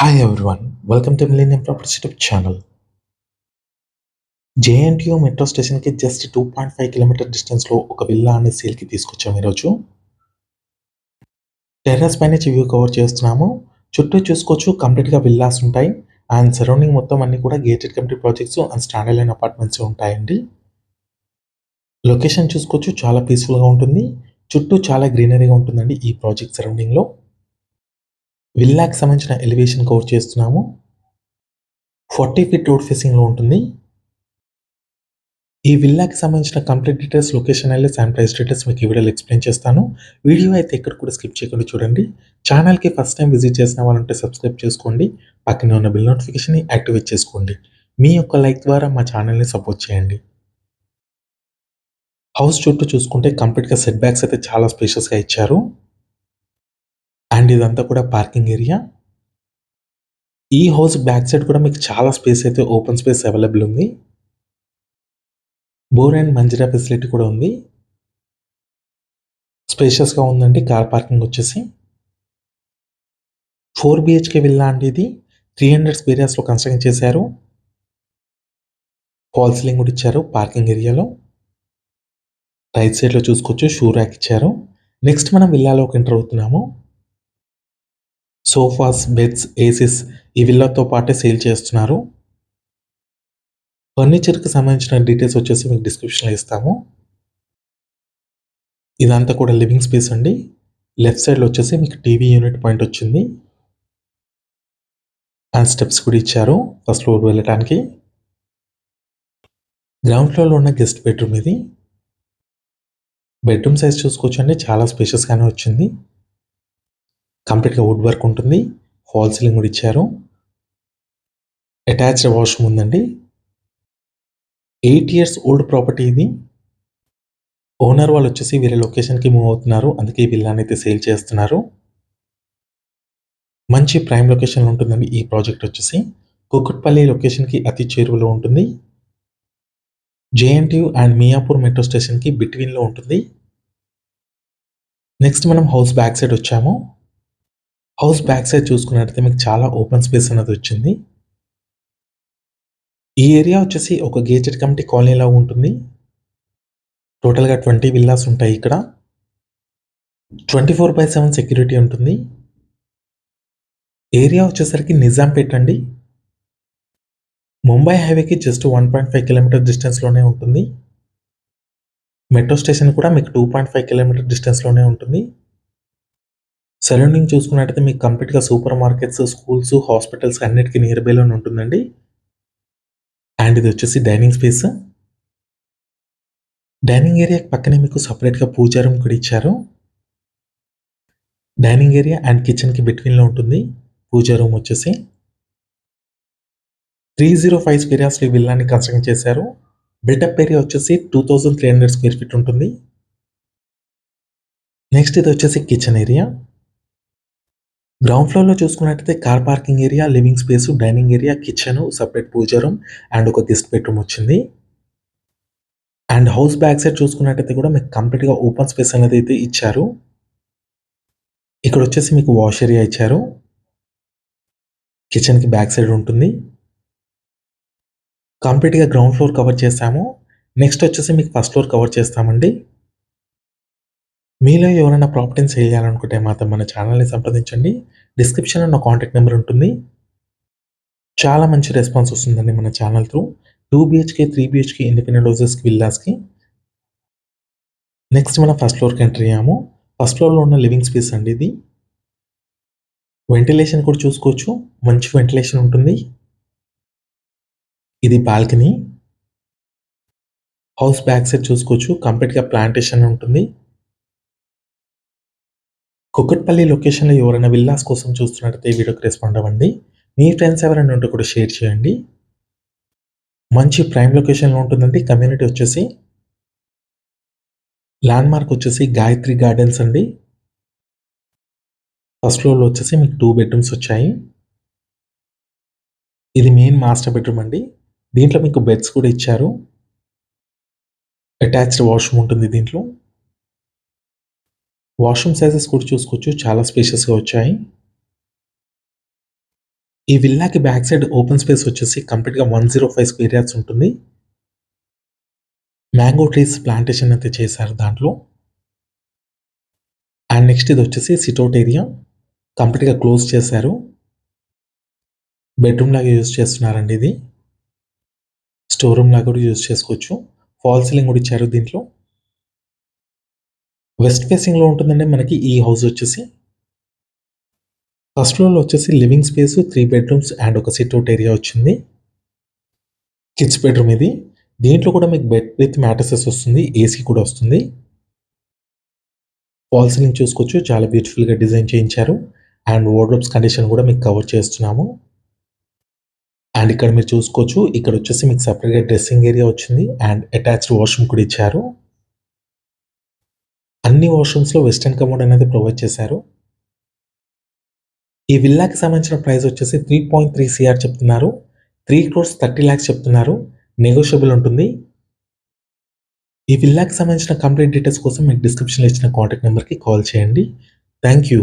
Hi everyone, welcome to Millennium Property Tip channel. JNTU metro స్టేషన్కి just 2.5 kilometre డిస్టెన్స్లో ఒక villa అనే సేల్కి తీసుకొచ్చాము ఈరోజు. టెర్రస్ పైన వ్యూ కవర్ చేస్తున్నాము. చుట్టూ చూసుకోవచ్చు కంప్లీట్గా విల్లాస్ ఉంటాయి అండ్ సరౌండింగ్ మొత్తం అన్ని కూడా gated community projects and standard line apartments ఉంటాయండి. లొకేషన్ చూసుకోవచ్చు చాలా పీస్ఫుల్గా ఉంటుంది. చుట్టూ చాలా గ్రీనరీగా ఉంటుందండి ఈ ప్రాజెక్ట్ సరౌండింగ్లో. విల్లాకి సంబంధించిన ఎలివేషన్ కవర్ చేస్తున్నాము. 40 ఫీట్ రోడ్ ఫేసింగ్లో ఉంటుంది. ఈ విల్లాకి సంబంధించిన complete details, location address and price details మీకు ఈ వీడియోలో ఎక్స్ప్లెయిన్ చేస్తాను. వీడియో అయితే ఎక్కడ కూడా స్కిప్ చేయకుండా చూడండి. ఛానల్కి ఫస్ట్ టైం విజిట్ చేసిన వాళ్ళంటే సబ్స్క్రైబ్ చేసుకోండి. పక్కనే ఉన్న బిల్ నోటిఫికేషన్ని యాక్టివేట్ చేసుకోండి. మీ యొక్క లైక్ ద్వారా మా ఛానల్ని సపోర్ట్ చేయండి. హౌస్ చుట్టూ చూసుకుంటే కంప్లీట్గా సెట్ బ్యాక్స్ అయితే చాలా స్పేషియస్గా ఇచ్చారు. అండ్ ఇదంతా కూడా పార్కింగ్ ఏరియా. ఈ హౌస్ బ్యాక్ సైడ్ కూడా మీకు చాలా స్పేస్ అయితే ఓపెన్ స్పేస్ అవైలబుల్ ఉంది. బోర్ అండ్ మంజిరా ఫెసిలిటీ కూడా ఉంది. స్పేషియస్గా ఉందండి. కార్ పార్కింగ్ వచ్చేసి 4 BHK విల్లా అండి ఇది. 300 స్క్వేర్ యార్డ్స్లో కన్స్ట్రక్షన్ చేశారు. ఫాల్ సీలింగ్ కూడా ఇచ్చారు పార్కింగ్ ఏరియాలో. రైట్ సైడ్లో చూసుకోవచ్చు షూ ర్యాక్ ఇచ్చారు. నెక్స్ట్ మనం విల్లాలోకి ఎంటర్ అవుతున్నాము. సోఫాస్, బెడ్స్, ఏసీస్ ఈ విల్లాతో పాటే సేల్ చేస్తున్నారు. ఫర్నిచర్కి సంబంధించిన డీటెయిల్స్ వచ్చేసి మీకు డిస్క్రిప్షన్లో ఇస్తాము. ఇదంతా కూడా లివింగ్ స్పేస్ అండి. లెఫ్ట్ సైడ్లో వచ్చేసి మీకు టీవీ యూనిట్ పాయింట్ వచ్చింది అండ్ స్టెప్స్ కూడా ఇచ్చారు ఫస్ట్ ఫ్లోర్ వెళ్ళడానికి. గ్రౌండ్ ఫ్లోర్లో ఉన్న గెస్ట్ బెడ్రూమ్ ఇది. బెడ్రూమ్ సైజ్ చూసుకోవచ్చండి, చాలా స్పేషియస్గానే వచ్చింది. కంప్లీట్గా వుడ్ వర్క్ ఉంటుంది. ఫాల్ సీలింగ్ కూడా ఇచ్చారు. అటాచ్డ్ వాష్రూమ్ ఉందండి. 8 years ఓల్డ్ ప్రాపర్టీ ఇది. ఓనర్ వాళ్ళు వచ్చేసి వేరే లొకేషన్కి మూవ్ అవుతున్నారు, అందుకే ఈ విల్లాని అయితే సేల్ చేస్తున్నారు. మంచి ప్రైమ్ లొకేషన్లో ఉంటుందండి ఈ ప్రాజెక్ట్ వచ్చేసి. కుకుట్పల్లి లొకేషన్కి అతి చేరువలో ఉంటుంది. జేఎన్టీయూ అండ్ మియాపూర్ మెట్రో స్టేషన్కి బిట్వీన్లో ఉంటుంది. నెక్స్ట్ మనం హౌస్ బ్యాక్ సైడ్ వచ్చాము. హౌస్ బ్యాక్ సైడ్ చూసుకున్నట్లయితే మీకు చాలా ఓపెన్ స్పేస్ అనేది వచ్చింది. ఈ ఏరియా వచ్చేసి ఒక గేటెడ్ కమ్యూనిటీ కాలనీలా ఉంటుంది. టోటల్గా 20 విల్లాస్ ఉంటాయి ఇక్కడ. 24/7 సెక్యూరిటీ ఉంటుంది. ఏరియా వచ్చేసరికి నిజాంపేట్ అండి. ముంబై హైవేకి జస్ట్ 1.5 కిలోమీటర్ డిస్టెన్స్లోనే ఉంటుంది. మెట్రో స్టేషన్ కూడా మీకు 2.5 కిలోమీటర్ డిస్టెన్స్లోనే ఉంటుంది. సరౌండింగ్ చూసుకున్నట్టయితే మీకు కంప్లీట్గా సూపర్ మార్కెట్స్, స్కూల్స్, హాస్పిటల్స్ అన్నిటికీ నియర్ బైలోనే ఉంటుందండి. అండ్ ఇది వచ్చేసి డైనింగ్ స్పేస్. డైనింగ్ ఏరియాకి పక్కనే మీకు సపరేట్గా పూజా రూమ్ కూడా ఇచ్చారు. డైనింగ్ ఏరియా అండ్ కిచెన్కి బిట్వీన్లో ఉంటుంది పూజా రూమ్ వచ్చేసి. 305 స్క్వేర్ యార్డ్స్లో ఈ విల్లాని కన్స్ట్రక్ట్ చేశారు. బిల్డప్ ఏరియా వచ్చేసి 2300 స్క్వేర్ ఫీట్ ఉంటుంది. నెక్స్ట్ ఇది వచ్చేసి కిచెన్ ఏరియా. గ్రౌండ్ ఫ్లోర్లో చూసుకున్నట్టయితే car parking area, living space, dining area, kitchen, separate puja room and ఒక గెస్ట్ బెడ్రూమ్ వచ్చింది. అండ్ హౌస్ బ్యాక్ సైడ్ చూసుకున్నట్టయితే కూడా మీకు కంప్లీట్గా ఓపెన్ స్పేస్ అనేది అయితే ఇచ్చారు. ఇక్కడ వచ్చేసి మీకు వాష్ ఏరియా ఇచ్చారు. కిచెన్కి బ్యాక్ సైడ్ ఉంటుంది. కంప్లీట్గా గ్రౌండ్ ఫ్లోర్ కవర్ చేస్తాము. నెక్స్ట్ వచ్చేసి మీకు ఫస్ట్ ఫ్లోర్ కవర్ చేస్తామండి. మీలో ఎవరైనా ప్రాపర్టీని సేల్ చేయాలనుకుంటే మాత్రం మన ఛానల్ని సంప్రదించండి. డిస్క్రిప్షన్లో నా కాంటాక్ట్ నెంబర్ ఉంటుంది. చాలా మంచి రెస్పాన్స్ వస్తుందండి మన channel through. 2 BHK, 3 BHK independent హౌసెస్కి, విల్లాస్కి. నెక్స్ట్ మనం ఫస్ట్ ఫ్లోర్కి ఎంటర్ అయ్యాము. ఫస్ట్ ఫ్లోర్లో ఉన్న లివింగ్ స్పేస్ అండి ఇది. వెంటిలేషన్ కూడా చూసుకోవచ్చు, మంచి వెంటిలేషన్ ఉంటుంది. ఇది బాల్కనీ. హౌస్ బ్యాక్ సైడ్ చూసుకోవచ్చు కంప్లీట్గా ప్లాంటేషన్ ఉంటుంది. కుకట్పల్లి లొకేషన్లో ఎవరైనా విల్లాస్ కోసం చూస్తున్నట్టయితే ఈ వీడియోకి రెస్పాండ్ అవ్వండి. మీ ఫ్రెండ్స్ ఎవరైనా ఉంటే కూడా షేర్ చేయండి. మంచి ప్రైమ్ లొకేషన్లో ఉంటుందండి. కమ్యూనిటీ వచ్చేసి ల్యాండ్ మార్క్ వచ్చేసి గాయత్రి గార్డెన్స్ అండి. ఫస్ట్ ఫ్లోర్లో వచ్చేసి మీకు 2 బెడ్రూమ్స్ వచ్చాయి. ఇది మెయిన్ మాస్టర్ బెడ్రూమ్ అండి. దీంట్లో మీకు బెడ్స్ కూడా ఇచ్చారు. అటాచ్డ్ వాష్రూమ్ ఉంటుంది దీంట్లో. వాష్రూమ్ సైజెస్ కూడా చూసుకోవచ్చు, చాలా స్పేషియస్గా వచ్చాయి. ఈ విల్లాకి బ్యాక్ సైడ్ ఓపెన్ స్పేస్ వచ్చేసి కంప్లీట్‌గా 105 స్క్వేర్ యార్డ్స్ ఉంటుంది. మ్యాంగో ట్రీస్ ప్లాంటేషన్ అయితే చేశారు దాంట్లో. అండ్ నెక్స్ట్ ఇదొచ్చేసి సిట్ఔట్ ఏరియా. కంప్లీట్‌గా క్లోజ్ చేశారు. బెడ్‌రూమ్ లాగా యూజ్ చేస్తున్నారండి ఇది. స్టోర్ రూమ్ లాగా కూడా యూజ్ చేసుకోవచ్చు. ఫాల్ సీలింగ్ కూడా ఇచ్చారు దీంట్లో. వెస్ట్ ఫేసింగ్‌లో ఉంటుందండి మనకి ఈ హౌస్ వచ్చేసి. ఫస్ట్ ఫ్లోర్‌లో వచ్చేసి లివింగ్ స్పేస్, 3 బెడ్‌రూమ్స్ అండ్ ఒక సిట్ఔట్ ఏరియా వచ్చింది. కిడ్స్ బెడ్‌రూమ్ ఇది. దీంట్లో కూడా మీకు బెడ్ విత్ మ్యాట్రెసెస్ వస్తుంది. ఏసీ కూడా వస్తుంది. ఫాల్ సీలింగ్ చూసుకోవచ్చు. చాలా బ్యూటిఫుల్‌గా డిజైన్ చేయించారు. అండ్ వార్డ్‌రోబ్స్ కండిషన్ కూడా మీకు కవర్ చేస్తున్నాము. అండ్ ఇక్కడ మీరు చూసుకోవచ్చు. ఇక్కడొచ్చేసి మీకు సెపరేట్‌గా డ్రెస్సింగ్ ఏరియా వచ్చింది. అండ్ అటాచ్డ్ వాష్‌రూమ్ కూడా ఇచ్చారు. అన్ని వాష్‌రూమ్స్‌లో వెస్టర్న్ కమోడ్ అనేది ప్రొవైడ్ చేశారు. ఈ విల్లాకి సంబంధించిన ప్రైస్ వచ్చేసి 3.3 సీఆర్ చెప్తున్నారు. 3,30,00,000 చెప్తున్నారు. నెగోషియబుల్ ఉంటుంది. ఈ విల్లాకి సంబంధించిన కంప్లీట్ డీటెయిల్స్ కోసం మీకు డిస్క్రిప్షన్‌లో ఇచ్చిన కాంటాక్ట్ నంబర్‌కి కాల్ చేయండి. Thank you.